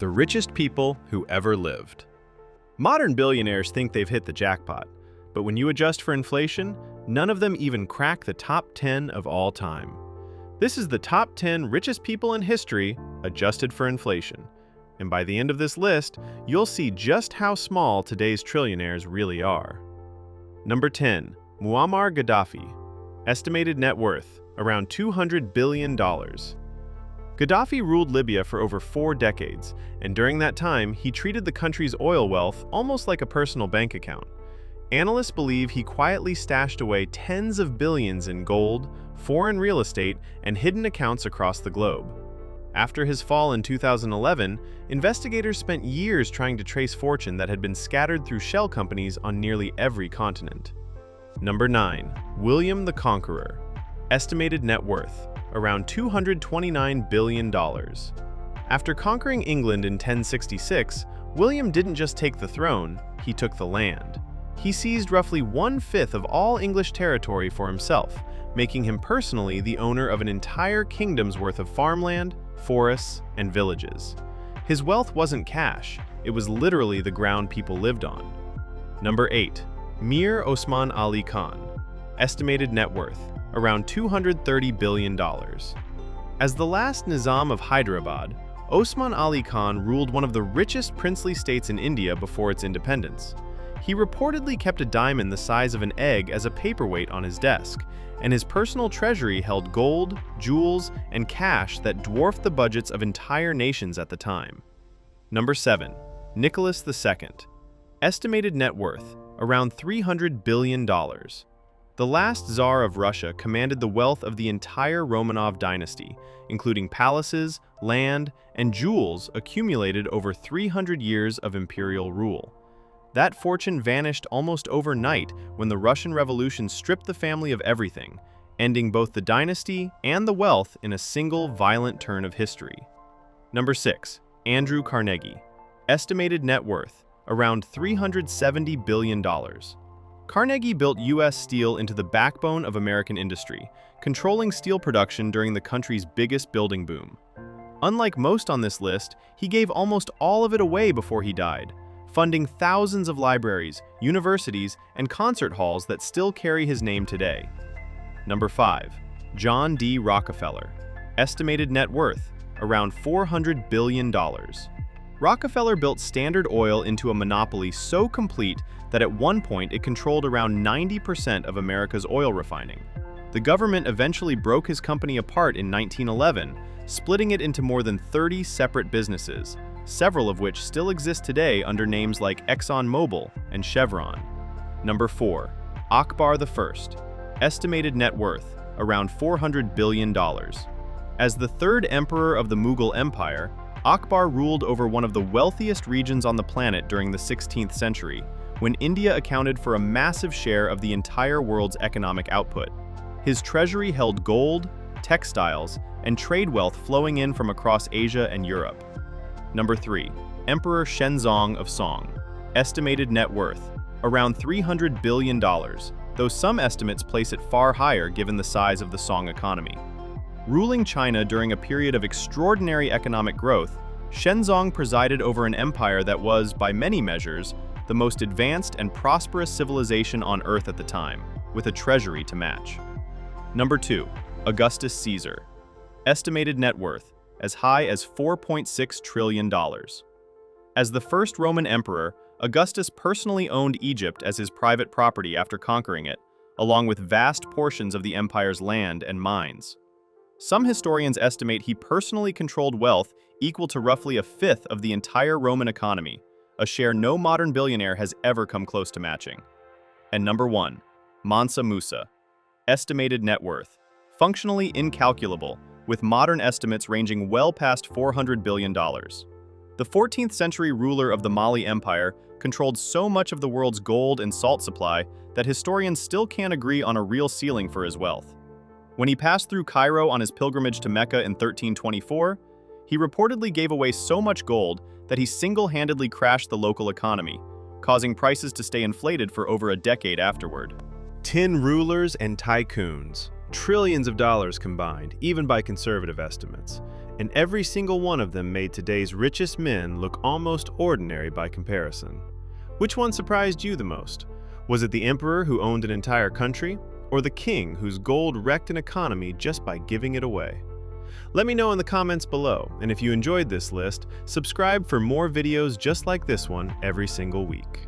The richest people who ever lived. Modern billionaires think they've hit the jackpot, but when you adjust for inflation, none of them even crack the top 10 of all time. This is the top 10 richest people in history, adjusted for inflation. And by the end of this list, you'll see just how small today's trillionaires really are. Number 10. Muammar Gaddafi. Estimated net worth, around $200 billion. Gaddafi ruled Libya for over 4 decades, and during that time, he treated the country's oil wealth almost like a personal bank account. Analysts believe he quietly stashed away tens of billions in gold, foreign real estate, and hidden accounts across the globe. After his fall in 2011, investigators spent years trying to trace fortune that had been scattered through shell companies on nearly every continent. Number 9. William the Conqueror. Estimated net worth, around $229 billion. After conquering England in 1066, William didn't just take the throne, he took the land. He seized roughly 1/5 of all English territory for himself, making him personally the owner of an entire kingdom's worth of farmland, forests, and villages. His wealth wasn't cash, it was literally the ground people lived on. Number 8. Mir Osman Ali Khan. Estimated net worth, around $230 billion. As the last Nizam of Hyderabad, Osman Ali Khan ruled one of the richest princely states in India before its independence. He reportedly kept a diamond the size of an egg as a paperweight on his desk, and his personal treasury held gold, jewels, and cash that dwarfed the budgets of entire nations at the time. Number 7. Nicholas II. Estimated net worth, around $300 billion. The last Tsar of Russia commanded the wealth of the entire Romanov dynasty, including palaces, land, and jewels accumulated over 300 years of imperial rule. That fortune vanished almost overnight when the Russian Revolution stripped the family of everything, ending both the dynasty and the wealth in a single violent turn of history. Number 6. Andrew Carnegie. Estimated net worth, around $370 billion. Carnegie built U.S. steel into the backbone of American industry, controlling steel production during the country's biggest building boom. Unlike most on this list, he gave almost all of it away before he died, funding thousands of libraries, universities, and concert halls that still carry his name today. Number 5. John D. Rockefeller. Estimated net worth, around $400 billion. Rockefeller built Standard Oil into a monopoly so complete that at one point it controlled around 90% of America's oil refining. The government eventually broke his company apart in 1911, splitting it into more than 30 separate businesses, several of which still exist today under names like ExxonMobil and Chevron. Number 4. Akbar I. Estimated net worth, around $400 billion. As the third emperor of the Mughal Empire, Akbar ruled over one of the wealthiest regions on the planet during the 16th century, when India accounted for a massive share of the entire world's economic output. His treasury held gold, textiles, and trade wealth flowing in from across Asia and Europe. Number 3. Emperor Shenzong of Song. Estimated net worth, around $300 billion, though some estimates place it far higher given the size of the Song economy. Ruling China during a period of extraordinary economic growth, Shenzong presided over an empire that was, by many measures, the most advanced and prosperous civilization on Earth at the time, with a treasury to match. Number 2. Augustus Caesar. Estimated net worth, as high as $4.6 trillion. As the first Roman emperor, Augustus personally owned Egypt as his private property after conquering it, along with vast portions of the empire's land and mines. Some historians estimate he personally controlled wealth equal to roughly a fifth of the entire Roman economy, a share no modern billionaire has ever come close to matching. And number 1. Mansa Musa. Estimated net worth, functionally incalculable, with modern estimates ranging well past $400 billion. The 14th century ruler of the Mali Empire controlled so much of the world's gold and salt supply that historians still can't agree on a real ceiling for his wealth. When he passed through Cairo on his pilgrimage to Mecca in 1324, he reportedly gave away so much gold that he single-handedly crashed the local economy, causing prices to stay inflated for over a decade afterward. 10 rulers and tycoons, trillions of dollars combined, even by conservative estimates. and every single one of them made today's richest men look almost ordinary by comparison. Which one surprised you the most? Was it the emperor who owned an entire country, or the king whose gold wrecked an economy just by giving it away? Let me know in the comments below, and if you enjoyed this list, subscribe for more videos just like this one every single week.